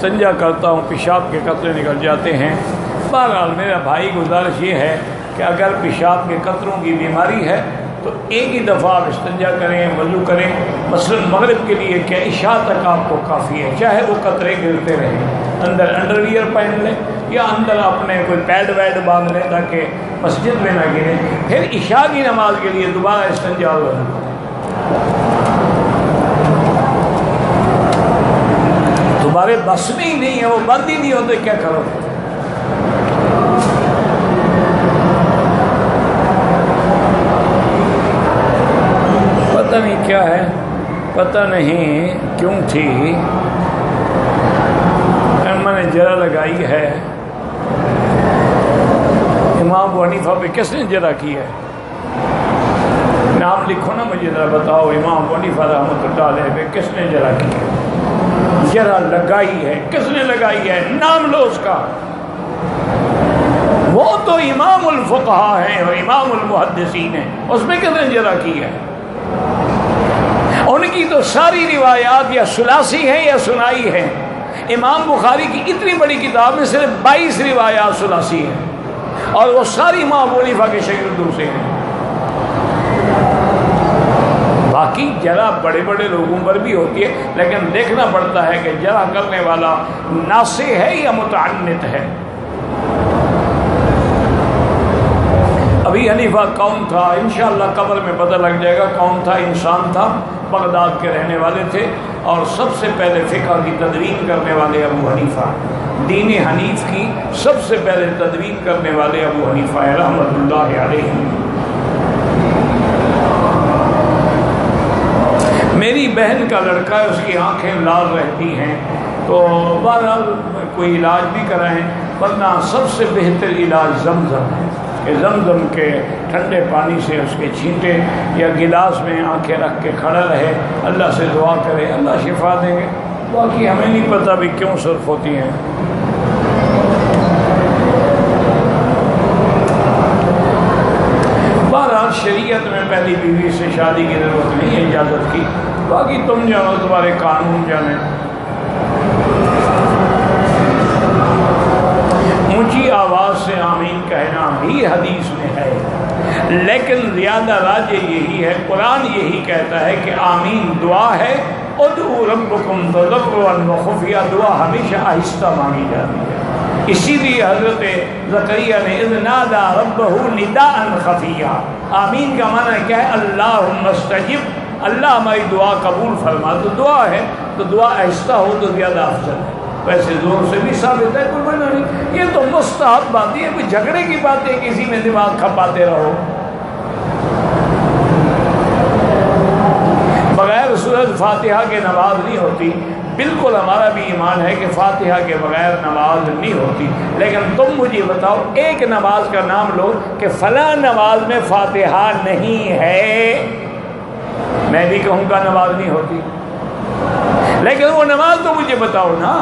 استنجا کرتا ہوں پیشاب کے قطرے نکل جاتے ہیں۔ بہرحال میرا بھائی گزارش یہ ہے کہ اگر پیشاب کے قطروں کی بیماری ہے تو ایک ہی دفعہ آپ استنجا کریں، وضو کریں۔ مثلا مغرب کے لیے کیا عشاء تک آپ کو کافی ہے، چاہے وہ قطرے گرتے رہیں، اندر انڈر ویئر پہن لیں یا اندر اپنے کوئی پیڈ ویڈ باندھ لیں تاکہ مسجد میں نہ گریں، پھر عشاء کی نماز کے لیے دوبارہ استنجا اور وضو کریں۔ تمہارے بس میں ہی نہیں ہے، وہ بند ہی نہیں ہوتے، کیا کرو؟ پتہ نہیں کیا ہے، پتہ نہیں کیوں تھی، میں نے جرا لگائی ہے۔ امام ابو حنیفہ پہ کس نے جرا کی ہے؟ نام لکھو نا، مجھے ذرا بتاؤ امام ابو حنیفہ رحمۃ اللہ علیہ پہ کس نے جرا کی ہے؟ جرا لگائی ہے، کس نے لگائی ہے؟ نام لو اس کا۔ وہ تو امام الفقہاء ہیں اور امام المحدثین ہیں، اس میں کس نے جرا کی ہے؟ ان کی تو ساری روایات یا ثلاثی ہیں یا ثنائی ہیں۔ امام بخاری کی اتنی بڑی کتاب میں صرف 22 روایات ثلاثی ہیں اور وہ ساری امام ابو حنیفہ کے شاگردوں سے ہیں۔ باقی جرا بڑے بڑے لوگوں پر بھی ہوتی ہے، لیکن دیکھنا پڑتا ہے کہ جرا کرنے والا ناصح ہے یا متعنت ہے۔ ابھی حنیفہ کون تھا؟ انشاءاللہ قبر میں پتہ لگ جائے گا کون تھا۔ انسان تھا، بغداد کے رہنے والے تھے اور سب سے پہلے فقہ کی تدوین کرنے والے ابو حنیفہ، دین حنیف کی سب سے پہلے تدوین کرنے والے ابو حنیفہ رحمۃ اللہ علیہ۔ میری بہن کا لڑکا ہے، اس کی آنکھیں لال رہتی ہیں، تو بہرحال کوئی علاج بھی کرائیں، ورنہ سب سے بہتر علاج زمزم ہے کہ زمزم کے ٹھنڈے پانی سے اس کے چھینٹے یا گلاس میں آنکھیں رکھ کے کھڑا رہے، اللہ سے دعا کرے، اللہ شفا دیں گے۔ باقی ہمیں نہیں پتہ بھی کیوں صرف ہوتی ہیں۔ بہرحال شریعت میں پہلی بیوی سے شادی کی ضرورت نہیں ہے اجازت کی، باقی تم جانو، تمہارے قانون جانے۔ اونچی آواز سے آمین کہنا بھی حدیث میں ہے، لیکن زیادہ راجح یہی ہے، قرآن یہی کہتا ہے کہ آمین دعا ہے، ادعوا ربکم تضرعا وخفیہ، دعا ہمیشہ آہستہ مانگی جاتی ہے۔ اسی لیے حضرت زکریا نے اذ نادى ربہ نداء خفیہ، آمین کا معنی کیا ہے؟ اللہم استجب، اللہ ہماری دعا قبول فرما۔ تو دعا ہے تو دعا آہستہ ہو تو زیادہ افضل ہے، ویسے زور سے بھی ثابت ہے، کوئی بنا نہیں۔ یہ تو مستحب باتیں ہیں، کوئی جھگڑے کی باتیں کسی میں دماغ کھپاتے رہو۔ بغیر سورۃ فاتحہ کے نماز نہیں ہوتی، بالکل ہمارا بھی ایمان ہے کہ فاتحہ کے بغیر نماز نہیں ہوتی، لیکن تم مجھے بتاؤ ایک نماز کا نام لو کہ فلاں نماز میں فاتحہ نہیں ہے، میں بھی کہوں گا نماز نہیں ہوتی، لیکن وہ نماز تو مجھے بتاؤ نا۔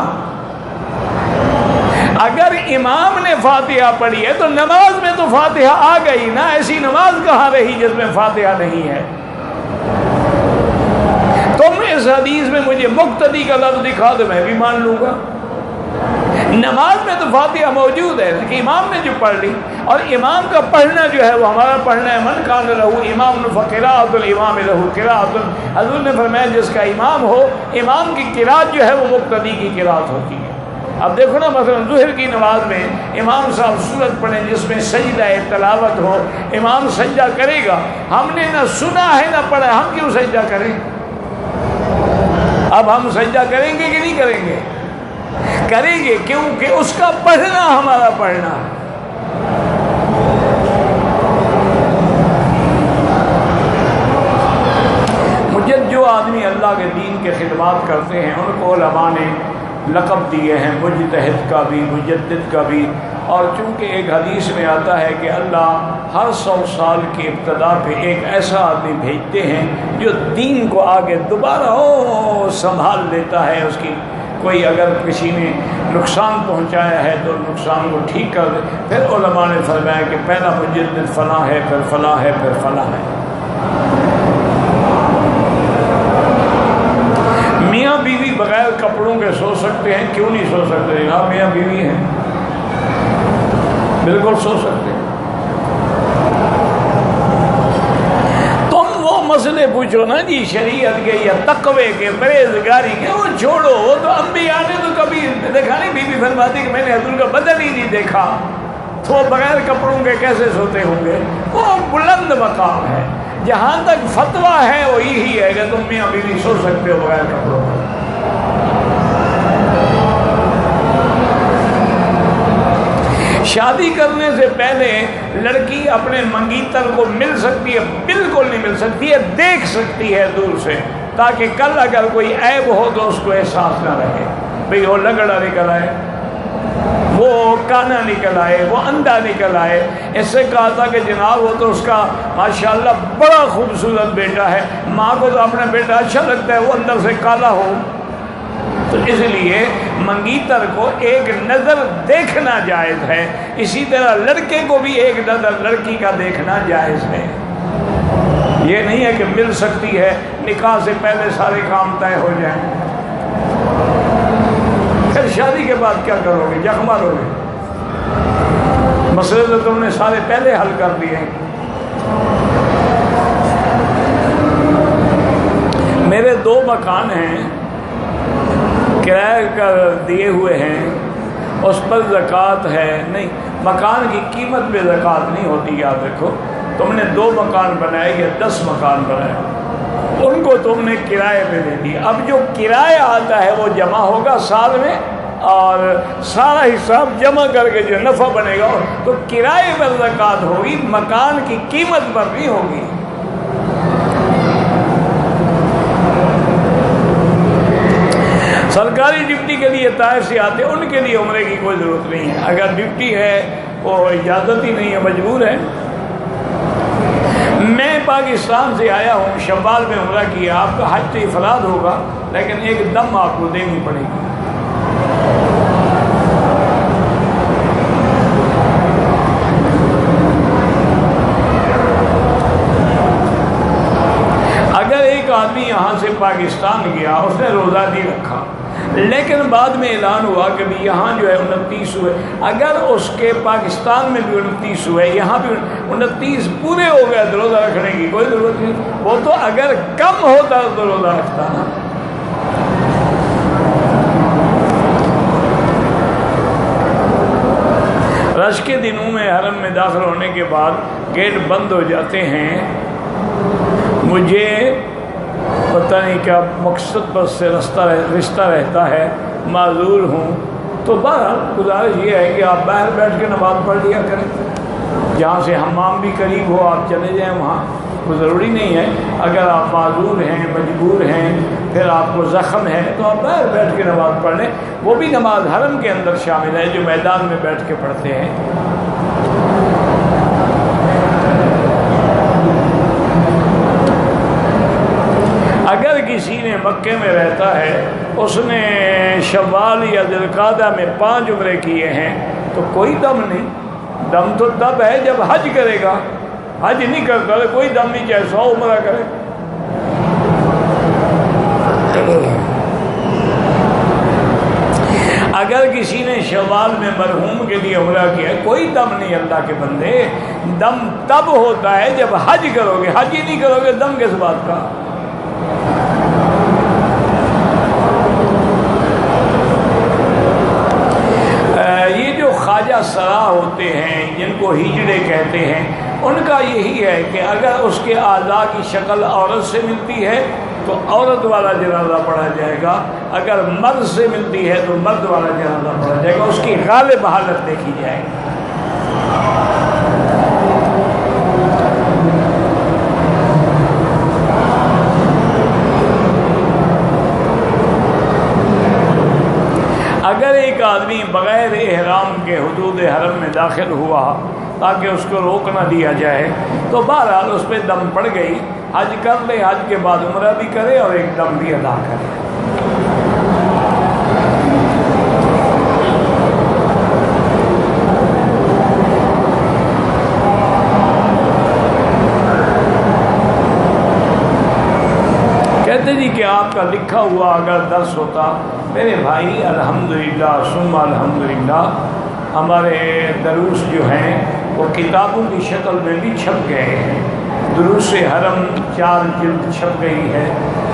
اگر امام نے فاتحہ پڑھی ہے تو نماز میں تو فاتحہ آ گئی نا، ایسی نماز کہاں رہی جس میں فاتحہ نہیں ہے؟ تم اس حدیث میں مجھے مقتدی کا لفظ دکھا دو، میں بھی مان لوں گا۔ نماز میں تو فاتحہ موجود ہے، لیکن امام نے جو پڑھ لی، اور امام کا پڑھنا جو ہے وہ ہمارا پڑھنا ہے، من کان لہ امام فقراءۃ الامام لہ قراءۃ، حضور نے فرمایا جس کا امام ہو، امام کی قراءت جو ہے وہ مقتدی کی قراءت ہوتی ہے۔ اب دیکھو نا، مثلا ظہر کی نماز میں امام صاحب سورت پڑھیں جس میں سجدہ تلاوت ہو، امام سجدہ کرے گا، ہم نے نہ سنا ہے نہ پڑھا، ہم کیوں سجدہ کریں؟ اب ہم سجدہ کریں گے کہ نہیں کریں گے؟ کریں گے، کیونکہ اس کا پڑھنا ہمارا پڑھنا۔ جو آدمی اللہ کے دین کے خدمات کرتے ہیں ان کو علماء نے لقب دیے ہیں مجتہد کا بھی، مجدد کا بھی، اور چونکہ ایک حدیث میں آتا ہے کہ اللہ ہر 100 سال کی ابتدا پہ ایک ایسا آدمی بھیجتے ہیں جو دین کو آگے دوبارہ سنبھال لیتا ہے، اس کی کوئی اگر کسی نے نقصان پہنچایا ہے تو نقصان کو ٹھیک کر دے۔ پھر علماء نے فرمایا کہ پہلا مجدد فلاں ہے، پھر فلاں ہے، پھر فلاں ہے۔ میاں بیوی بغیر کپڑوں کے سو سکتے ہیں؟ کیوں نہیں سو سکتے؟ آپ میاں بیوی ہیں، بالکل سو سکتے ہیں۔ تم وہ مسئلے پوچھو نا جی شریعت کے یا تقوی کے، پرہیزگاری کے، وہ چھوڑو۔ وہ تو انبیاء نے تو کبھی دیکھا نہیں۔ بی بی فرماتی کہ میں نے حضور کا بدن ہی نہیں دیکھا، تو وہ بغیر کپڑوں کے کیسے سوتے ہوں گے؟ وہ بلند مقام ہے۔ جہاں تک فتویٰ ہے وہ یہی ہے کہ تم میاں بیوی سو سکتے ہو بغیر کپڑوں کے۔ شادی کرنے سے پہلے لڑکی اپنے منگیتر کو مل سکتی ہے؟ بالکل نہیں مل سکتی ہے، دیکھ سکتی ہے دور سے، تاکہ کل اگر کوئی عیب ہو تو اس کو احساس نہ رہے۔ بھئی وہ لگڑا نکل آئے، وہ کانا نکل آئے، وہ اندھا نکل آئے۔ اس سے کہا تھا کہ جناب وہ تو اس کا ماشاءاللہ بڑا خوبصورت بیٹا ہے، ماں کو تو اپنا بیٹا اچھا لگتا ہے، وہ اندر سے کالا ہو۔ تو اس لیے منگیتر کو ایک نظر دیکھنا جائز ہے، اسی طرح لڑکے کو بھی ایک نظر لڑکی کا دیکھنا جائز ہے۔ یہ نہیں ہے کہ مل سکتی ہے، نکاح سے پہلے سارے کام طے ہو جائیں، پھر شادی کے بعد کیا کرو گے؟ جخ مارو گے؟ مسئلے تو تم نے سارے پہلے حل کر دیے۔ میرے 2 مکان ہیں، کرایہ کر دیے ہوئے ہیں، اس پر زکوٰۃ ہے نہیں۔ مکان کی قیمت پہ زکوٰۃ نہیں ہوتی۔ یاد رکھو، تم نے 2 مکان بنائے یا 10 مکان بنائے، ان کو تم نے کرائے پہ دے دی۔ اب جو کرایہ آتا ہے وہ جمع ہوگا سال میں، اور سارا حساب جمع کر کے جو نفع بنے گا تو کرائے پر زکوٰۃ ہوگی، مکان کی قیمت پر نہیں ہوگی۔ سرکاری ڈیوٹی کے لیے طائف سے آتے، ان کے لیے عمرے کی کوئی ضرورت نہیں ہے۔ اگر ڈیوٹی ہے وہ اجازت ہی نہیں ہے، مجبور ہے۔ میں پاکستان سے آیا ہوں، شوال میں عمرہ کیا۔ آپ کا حج تو افراد ہوگا، لیکن ایک دم آپ کو دینی پڑے گی۔ اگر ایک آدمی یہاں سے پاکستان گیا، اس نے روزہ نہیں رکھا، لیکن بعد میں اعلان ہوا کہ بھی یہاں جو ہے 29 ہوئے، اگر اس کے پاکستان میں بھی 29 ہوئے، یہاں بھی 29 پورے ہو گئے، تو روزہ رکھنے کی کوئی ضرورت نہیں۔ وہ تو اگر کم ہوتا تو روزہ رکھتا نا۔ رش کے دنوں میں حرم میں داخل ہونے کے بعد گیٹ بند ہو جاتے ہیں۔ مجھے پتہ نہیں کیا مقصد پر سے رشتہ رہتا ہے، معذور ہوں، تو بہرحال گزارش یہ ہے کہ آپ باہر بیٹھ کے نماز پڑھ لیا کریں، جہاں سے حمام بھی قریب ہو آپ چلے جائیں وہاں، کوئی ضروری نہیں ہے۔ اگر آپ معذور ہیں، مجبور ہیں، پھر آپ کو زخم ہے، تو آپ باہر بیٹھ کے نماز پڑھ لیں۔ وہ بھی نماز حرم کے اندر شامل ہے جو میدان میں بیٹھ کے پڑھتے ہیں۔ اگر کسی نے مکے میں رہتا ہے، اس نے شوال یا ذوالقعدہ میں 5 عمرے کیے ہیں، تو کوئی دم نہیں۔ دم تو تب ہے جب حج کرے گا، حج نہیں کرتا تو کوئی دم نہیں، چاہے 100 عمرہ کرے۔ اگر کسی نے شوال میں مرحوم کے لیے عمرہ کیا، کوئی دم نہیں اللہ کے بندے۔ دم تب ہوتا ہے جب حج کرو گے، حج ہی نہیں کرو گے، دم کس بات کا؟ یہ جو خواجہ سرا ہوتے ہیں، جن کو ہجڑے کہتے ہیں، ان کا یہی ہے کہ اگر اس کے اعضاء کی شکل عورت سے ملتی ہے تو عورت والا جنازہ پڑھا جائے گا، اگر مرد سے ملتی ہے تو مرد والا جنازہ پڑھا جائے گا، اس کی غالب حالت دیکھی جائے گی۔ اگر ایک آدمی بغیر احرام کے حدود حرم میں داخل ہوا تاکہ اس کو روک نہ دیا جائے، تو بہرحال اس پہ دم پڑ گئی، حج کر لے، حج کے بعد عمرہ بھی کرے اور ایک دم بھی ادا کرے۔ کہتے کہتے جی کہ آپ کا لکھا ہوا اگر درس ہوتا. میرے بھائی الحمدللہ ثم الحمدللہ ہمارے دروس جو ہیں وہ کتابوں کی شکل میں بھی چھپ گئے ہیں. دروس حرم 4 جلد چھپ گئی ہے،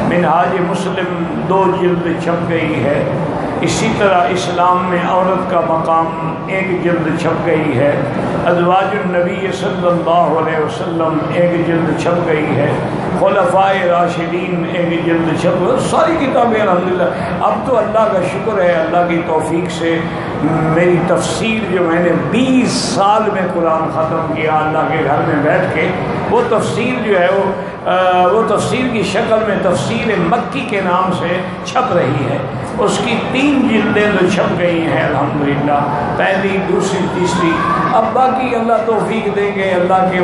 منہاج مسلم 2 جلد چھپ گئی ہے، اسی طرح اسلام میں عورت کا مقام 1 جلد چھپ گئی ہے، ازواج النبی صلی اللہ علیہ وسلم 1 جلد چھپ گئی ہے، خلفائے راشدین 1 جلد چھپ گئی. ساری کتابیں الحمدللہ. اب تو اللہ کا شکر ہے، اللہ کی توفیق سے میری تفسیر جو میں نے 20 سال میں قرآن ختم کیا اللہ کے گھر میں بیٹھ کے، وہ تفسیر جو ہے وہ تفسیر کی شکل میں تفسیر مکی کے نام سے چھپ رہی ہے. اس کی 3 جلدیں تو چھپ گئی ہیں الحمدللہ، پہلی، دوسری، تیسری. اب باقی اللہ توفیق دیں گے، اللہ کے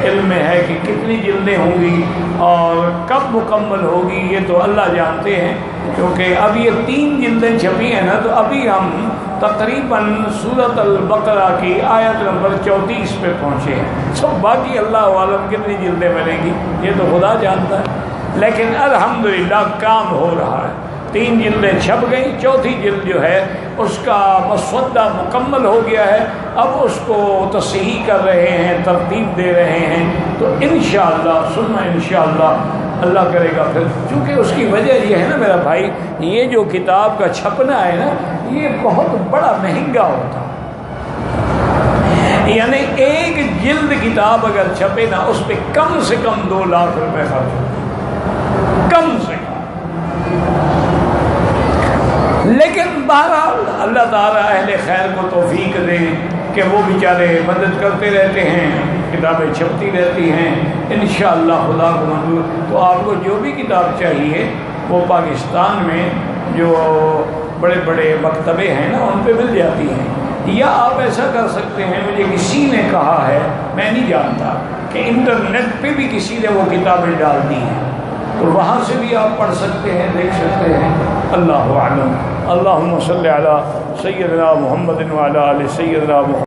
علم میں ہے کہ کتنی جلدیں ہوں گی اور کب مکمل ہوگی یہ تو اللہ جانتے ہیں. کیونکہ اب یہ 3 جلدیں چھپی ہیں نا، تو ابھی ہم تقریباً سورۃ البقرہ کی آیت نمبر 34 پہ پہنچے ہیں. سب باقی اللہ عالم کتنی جلدیں ملیں گی یہ تو خدا جانتا ہے. لیکن الحمدللہ کام ہو رہا ہے. 3 جلدیں چھپ گئیں، 4تھی جلد جو ہے اس کا مسودہ مکمل ہو گیا ہے. اب اس کو تصحیح کر رہے ہیں، ترتیب دے رہے ہیں. تو انشاءاللہ ثم انشاءاللہ اللہ کرے گا پھر. چونکہ اس کی وجہ یہ ہے نا میرا بھائی، یہ جو کتاب کا چھپنا ہے نا یہ بہت بڑا مہنگا ہوتا. یعنی 1 جلد کتاب اگر چھپے نا اس پہ کم سے کم 2 لاکھ روپے خرچ ہوتے، کم سے کم. لیکن بہرحال اللہ تعالیٰ اہل خیر کو توفیق دے کہ وہ بیچارے مدد کرتے رہتے ہیں، کتابیں چھپتی رہتی ہیں انشاءاللہ خدا کو منظور. تو آپ کو جو بھی کتاب چاہیے وہ پاکستان میں جو بڑے بڑے مکتبے ہیں نا ان پہ مل جاتی ہیں. یا آپ ایسا کر سکتے ہیں، مجھے کسی نے کہا ہے، میں نہیں جانتا، کہ انٹرنیٹ پہ بھی کسی نے وہ کتابیں ڈال دی ہیں، تو وہاں سے بھی آپ پڑھ سکتے ہیں، دیکھ سکتے ہیں. اللہ اعلم. اللہم صلی علی سیدنا محمد وعلی آل سیدنا محمد.